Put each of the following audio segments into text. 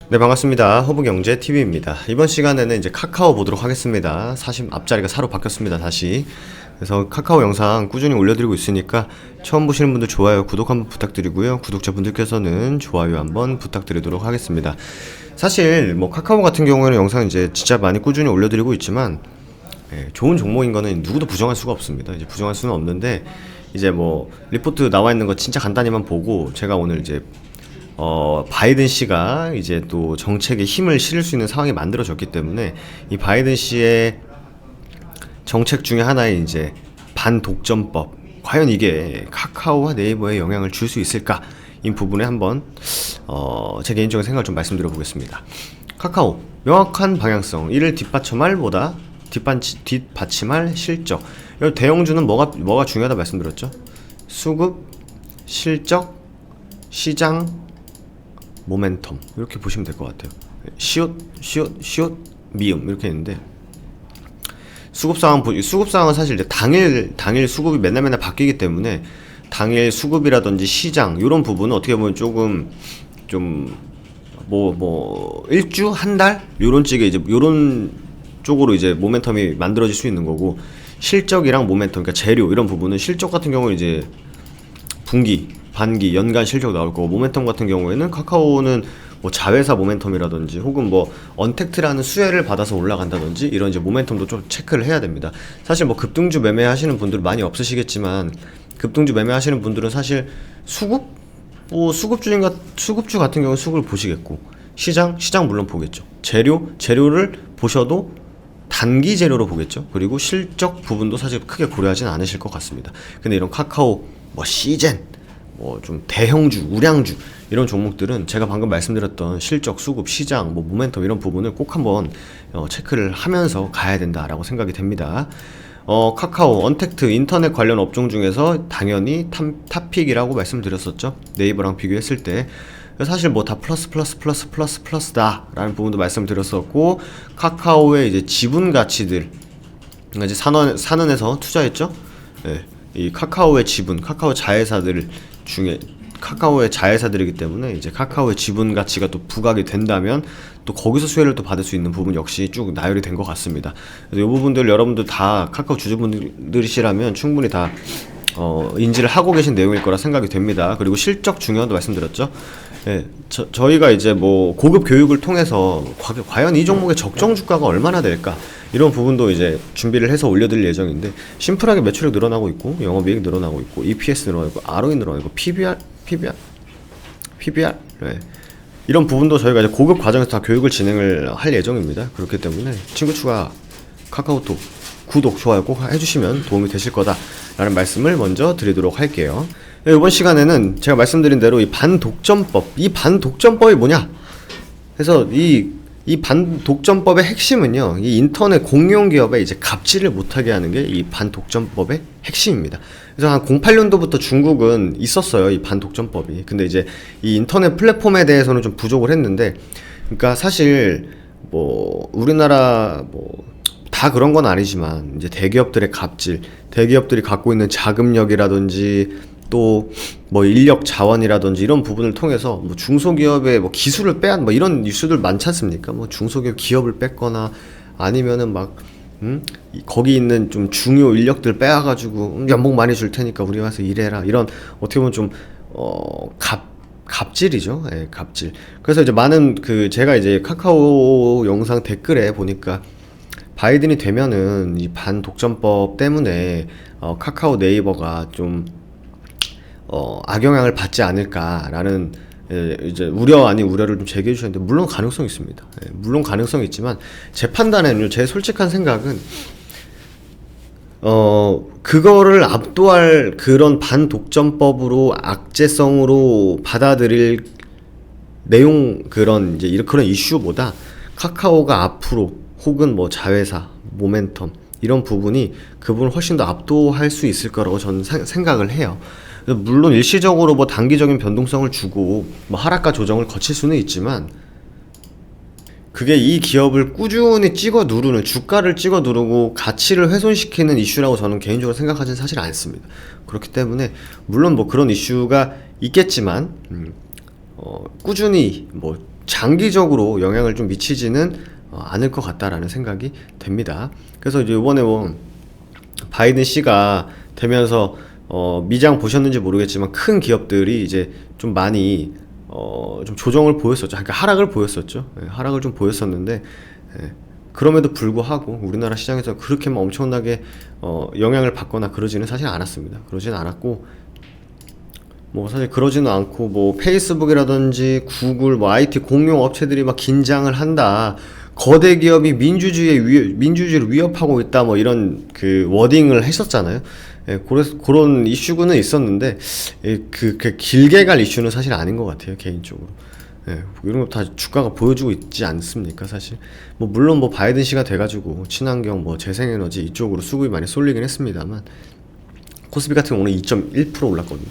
네, 반갑습니다. 허브경제TV입니다. 이번 시간에는 이제 카카오 보도록 하겠습니다. 사실 앞자리가 4로 바뀌었습니다, 다시. 그래서 카카오 영상 꾸준히 올려드리고 있으니까 처음 보시는 분들 좋아요, 구독 한번 부탁드리고요. 구독자분들께서는 좋아요 한번 부탁드리도록 하겠습니다. 사실 뭐 카카오 같은 경우에는 영상 이제 진짜 많이 꾸준히 올려드리고 있지만 좋은 종목인 거는 누구도 부정할 수가 없습니다. 이제 부정할 수는 없는데 이제 뭐 리포트 나와 있는 거 진짜 간단히만 보고 제가 오늘 이제 바이든 씨가 이제 또 정책에 힘을 실을 수 있는 상황이 만들어졌기 때문에 이 바이든 씨의 정책 중에 하나의 이제 반독점법, 과연 이게 카카오와 네이버에 영향을 줄 수 있을까? 이 부분에 한번 제 개인적인 생각을 좀 말씀드려 보겠습니다. 카카오 명확한 방향성, 이를 뒷받침할 실적. 이 대형주는 뭐가 중요하다 말씀드렸죠? 수급, 실적, 시장, 모멘텀, 이렇게 보시면 될 것 같아요. 시옷, 미음 이렇게 있는데 수급 상황은 사실 이제 당일 수급이 맨날 바뀌기 때문에 당일 수급이라든지 시장 이런 부분은 어떻게 보면 조금 좀 일주 한 달 요런 쪽으로 이제 모멘텀이 만들어질 수 있는 거고, 실적이랑 모멘텀, 그러니까 재료 이런 부분은 실적 같은 경우는 이제 분기, 반기, 연간 실적 나올 거고, 모멘텀 같은 경우에는 카카오는 뭐 자회사 모멘텀이라든지 혹은 뭐 언택트라는 수혜를 받아서 올라간다든지 이런 이제 모멘텀도 좀 체크를 해야 됩니다. 사실 뭐 급등주 매매하시는 분들 많이 없으시겠지만, 급등주 매매하시는 분들은 사실 수급주 같은 경우는 수급을 보시겠고, 시장 물론 보겠죠. 재료를 보셔도 단기 재료로 보겠죠. 그리고 실적 부분도 사실 크게 고려하진 않으실 것 같습니다. 근데 이런 카카오, 뭐 시젠, 뭐 좀 대형주, 우량주 이런 종목들은 제가 방금 말씀드렸던 실적, 수급, 시장, 뭐 모멘텀 이런 부분을 꼭 한번 체크를 하면서 가야 된다라고 생각이 됩니다. 카카오, 언택트, 인터넷 관련 업종 중에서 당연히 탑픽이라고 말씀드렸었죠. 네이버랑 비교했을 때. 사실 뭐 다 플러스다 라는 부분도 말씀드렸었고, 카카오의 이제 지분 가치들, 그러니까 이제 산원에서 투자했죠. 네, 이 카카오의 지분, 카카오의 자회사들이기 때문에 이제 카카오의 지분 가치가 또 부각이 된다면 또 거기서 수혜를 또 받을 수 있는 부분 역시 쭉 나열이 된 것 같습니다. 그래서 이 부분들 여러분들 다 카카오 주주분들이시라면 충분히 다 인지를 하고 계신 내용일 거라 생각이 됩니다. 그리고 실적 중요하다고 말씀드렸죠. 예, 저희가 이제 뭐 고급 교육을 통해서 과연 이 종목의 적정 주가가 얼마나 될까, 이런 부분도 이제 준비를 해서 올려드릴 예정인데, 심플하게 매출액 늘어나고 있고, 영업이익 늘어나고 있고, EPS 늘어나고 있고, ROE 늘어나고 있고, PBR, 네. 이런 부분도 저희가 이제 고급 과정에서 다 교육을 진행을 할 예정입니다. 그렇기 때문에 친구 추가, 카카오톡, 구독, 좋아요 꼭 해주시면 도움이 되실 거다라는 말씀을 먼저 드리도록 할게요. 네, 이번 시간에는 제가 말씀드린 대로 이 반독점법이 뭐냐? 그래서 이 반독점법의 핵심은요, 이 인터넷 공용 기업에 이제 갑질을 못하게 하는 게 이 반독점법의 핵심입니다. 그래서 한 08년도부터 중국은 있었어요, 이 반독점법이. 근데 이제 이 인터넷 플랫폼에 대해서는 좀 부족을 했는데, 그러니까 사실 뭐 우리나라 뭐 다 그런 건 아니지만 이제 대기업들의 갑질, 대기업들이 갖고 있는 자금력이라든지 또 뭐 인력 자원이라든지 이런 부분을 통해서 뭐 중소기업의 뭐 기술을 빼앗, 뭐 이런 뉴스들 많지 않습니까? 뭐 중소기업 기업을 뺏거나 아니면은 막 거기 있는 좀 중요 인력들 빼앗가지고 연봉 많이 줄 테니까 우리 와서 일해라, 이런 어떻게 보면 좀 갑질이죠. 예, 갑질. 그래서 이제 많은 제가 이제 카카오 영상 댓글에 보니까 바이든이 되면은 이 반독점법 때문에 카카오 네이버가 좀 악영향을 받지 않을까라는 이제 우려 아닌 우려를 좀 제기해 주셨는데, 물론 가능성이 있습니다. 물론 가능성이 있지만 제 판단에는, 제 솔직한 생각은 그거를 압도할 그런 반독점법으로 악재성으로 받아들일 내용, 그런 이슈보다 카카오가 앞으로 혹은 뭐 자회사, 모멘텀 이런 부분이 그 부분을 훨씬 더 압도할 수 있을 거라고 저는 생각을 해요. 물론 일시적으로 뭐 단기적인 변동성을 주고 뭐 하락과 조정을 거칠 수는 있지만, 그게 이 기업을 꾸준히 주가를 찍어 누르고 가치를 훼손시키는 이슈라고 저는 개인적으로 생각하지는 사실 않습니다. 그렇기 때문에 물론 뭐 그런 이슈가 있겠지만 꾸준히 뭐 장기적으로 영향을 좀 미치지는 않을 것 같다라는 생각이 됩니다. 그래서 이제 이번에 뭐 바이든 씨가 되면서 미장 보셨는지 모르겠지만 큰 기업들이 이제 좀 많이 좀 조정을 보였었죠. 그러니까 하락을 보였었죠. 예, 하락을 좀 보였었는데 예, 그럼에도 불구하고 우리나라 시장에서 그렇게 막 엄청나게 영향을 받거나 그러지는 사실 않았습니다. 그러지는 않았고 뭐 사실 그러지는 않고 뭐 페이스북이라든지 구글 뭐 IT 공용 업체들이 막 긴장을 한다. 거대 기업이 민주주의를 위협하고 있다. 뭐 이런 그 워딩을 했었잖아요. 예, 그래서 그런 이슈는 있었는데 그 길게 갈 이슈는 사실 아닌 것 같아요, 개인적으로. 예, 이런 거 다 주가가 보여주고 있지 않습니까, 사실. 뭐 물론 뭐 바이든 씨가 돼가지고 친환경 뭐 재생에너지 이쪽으로 수급이 많이 쏠리긴 했습니다만 코스피 같은 경우는 2.1% 올랐거든요.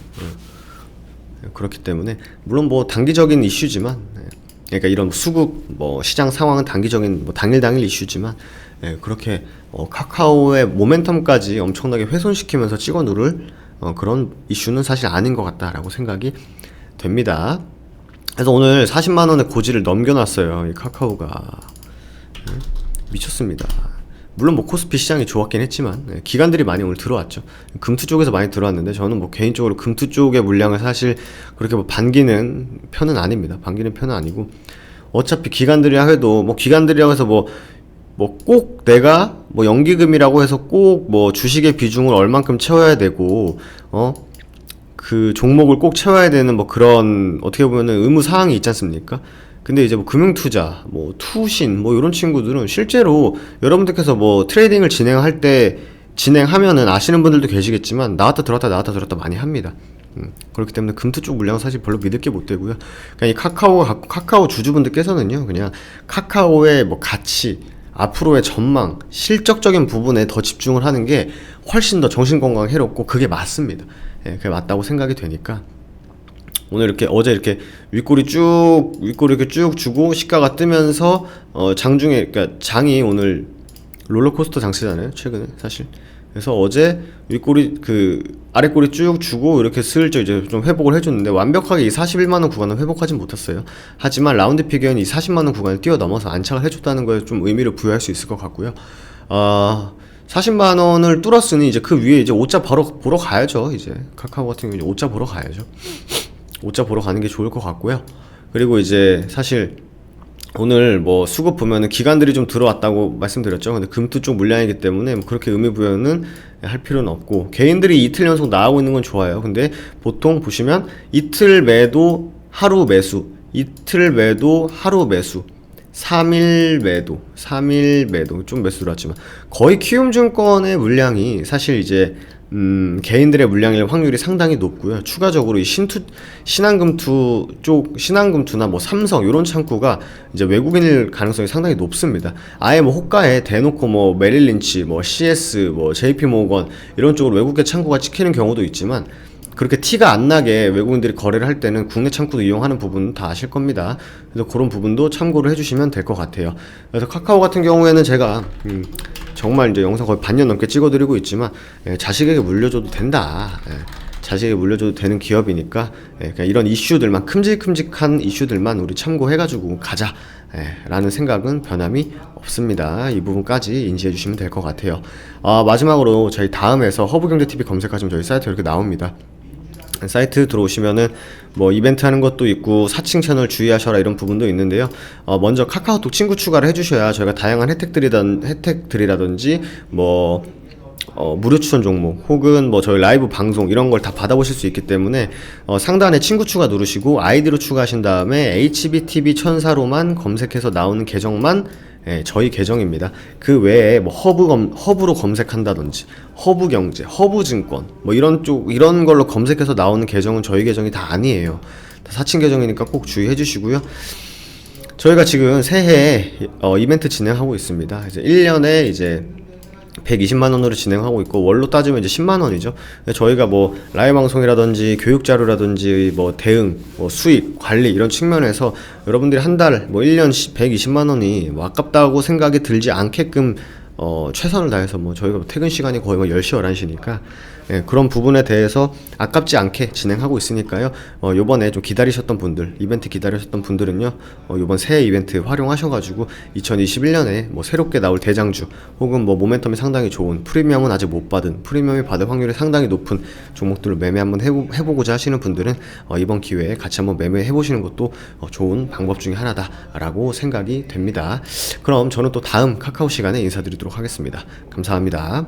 그렇기 때문에 물론 뭐 단기적인 이슈지만 그러니까 이런 수급 뭐 시장 상황은 단기적인 뭐 당일 이슈지만 그렇게 카카오의 모멘텀까지 엄청나게 훼손시키면서 찍어 누를 그런 이슈는 사실 아닌 것 같다라고 생각이 됩니다. 그래서 오늘 40만 원의 고지를 넘겨놨어요. 이 카카오가 미쳤습니다. 물론 뭐 코스피 시장이 좋았긴 했지만 기관들이 많이 오늘 들어왔죠. 금투 쪽에서 많이 들어왔는데 저는 뭐 개인적으로 금투 쪽의 물량을 사실 그렇게 뭐 반기는 편은 아닙니다. 반기는 편은 아니고 어차피 기관들이라 해도 뭐 기관들이라고 해서 뭐 꼭 내가 뭐 연기금이라고 해서 꼭 뭐 주식의 비중을 얼만큼 채워야 되고 그 종목을 꼭 채워야 되는 뭐 그런 어떻게 보면은 의무 사항이 있지 않습니까? 근데 이제 뭐 금융투자, 뭐 투신, 뭐 이런 친구들은 실제로 여러분들께서 뭐 트레이딩을 진행하면은 아시는 분들도 계시겠지만 나왔다 들어왔다 많이 합니다. 그렇기 때문에 금투 쪽 물량은 사실 별로 믿을 게 못 되고요. 그냥 이 카카오 주주분들께서는요, 그냥 카카오의 뭐 가치, 앞으로의 전망, 실적적인 부분에 더 집중을 하는 게 훨씬 더 정신건강에 해롭고 그게 맞습니다. 예, 그게 맞다고 생각이 되니까. 오늘 이렇게 어제 이렇게 윗꼬리 이렇게 쭉 주고 시가가 뜨면서 장중에 그러니까 장이 오늘 롤러코스터 장세잖아요, 최근에 사실. 그래서 어제 윗꼬리 아랫꼬리 쭉 주고 이렇게 슬쩍 이제 좀 회복을 해줬는데 완벽하게 이 41만 원 구간은 회복하진 못했어요. 하지만 라운드 피겨는 이 40만 원 구간을 뛰어넘어서 안착을 해줬다는 거에 좀 의미를 부여할 수 있을 것 같고요. 40만 원을 뚫었으니 이제 그 위에 이제 오자 보러 가야죠. 이제 카카오 같은 경우 이제 오자 보러 가야죠. 오자 보러 가는 게 좋을 것 같고요. 그리고 이제 사실 오늘 뭐 수급 보면은 기관들이 좀 들어왔다고 말씀드렸죠. 근데 금투 쪽 물량이기 때문에 뭐 그렇게 의미 부여는 할 필요는 없고 개인들이 이틀 연속 나가고 있는 건 좋아요. 근데 보통 보시면 이틀 매도 하루 매수, 이틀 매도 하루 매수, 3일 매도 좀 매수 들어왔지만 거의 키움증권의 물량이 사실 이제 개인들의 물량일 확률이 상당히 높고요. 추가적으로 이 신한금투나 뭐 삼성 요런 창구가 이제 외국인일 가능성이 상당히 높습니다. 아예 뭐 호가에 대놓고 뭐 메릴린치, 뭐 CS, 뭐 JP모건 이런 쪽으로 외국계 창구가 찍히는 경우도 있지만 그렇게 티가 안 나게 외국인들이 거래를 할 때는 국내 창구도 이용하는 부분은 다 아실 겁니다. 그래서 그런 부분도 참고를 해주시면 될 것 같아요. 그래서 카카오 같은 경우에는 제가 정말 이제 영상 거의 반년 넘게 찍어드리고 있지만 자식에게 물려줘도 된다. 자식에게 물려줘도 되는 기업이니까 그냥 이런 이슈들만 큼직큼직한 이슈들만 우리 참고해가지고 가자 라는 생각은 변함이 없습니다. 이 부분까지 인지해 주시면 될 것 같아요. 마지막으로 저희 다음에서 허브경제TV 검색하시면 저희 사이트 이렇게 나옵니다. 사이트 들어오시면은 뭐 이벤트 하는 것도 있고 사칭 채널 주의하셔라 이런 부분도 있는데요. 먼저 카카오톡 친구 추가를 해주셔야 저희가 다양한 혜택들이라든지 뭐 무료 추천 종목 혹은 뭐 저희 라이브 방송 이런 걸 다 받아보실 수 있기 때문에 상단에 친구 추가 누르시고 아이디로 추가하신 다음에 HBTV 천사로만 검색해서 나오는 계정만 저희 계정입니다. 그 외에 뭐 허브로 검색한다든지 허브경제, 허브증권 뭐 이런 걸로 검색해서 나오는 계정은 저희 계정이 다 아니에요. 다 사칭 계정이니까 꼭 주의해 주시고요. 저희가 지금 새해 이벤트 진행하고 있습니다. 이제 1년에 이제 120만 원으로 진행하고 있고 월로 따지면 이제 10만 원이죠. 저희가 뭐 라이브 방송이라든지 교육 자료라든지 뭐 대응, 뭐 수익, 관리 이런 측면에서 여러분들이 한 달 뭐 1년 120만 원이 뭐 아깝다고 생각이 들지 않게끔 최선을 다해서 뭐 저희가 퇴근 시간이 거의 뭐 10시, 11시니까 예, 그런 부분에 대해서 아깝지 않게 진행하고 있으니까요. 요번에 좀 기다리셨던 분들, 이벤트 기다리셨던 분들은요, 요번 새해 이벤트 활용하셔가지고 2021년에 뭐 새롭게 나올 대장주 혹은 뭐 모멘텀이 상당히 좋은, 프리미엄은 아직 못 받은, 프리미엄이 받을 확률이 상당히 높은 종목들을 매매 한번 해보고자 하시는 분들은 이번 기회에 같이 한번 매매해보시는 것도 좋은 방법 중에 하나다라고 생각이 됩니다. 그럼 저는 또 다음 카카오 시간에 인사드리도록 하겠습니다. 감사합니다.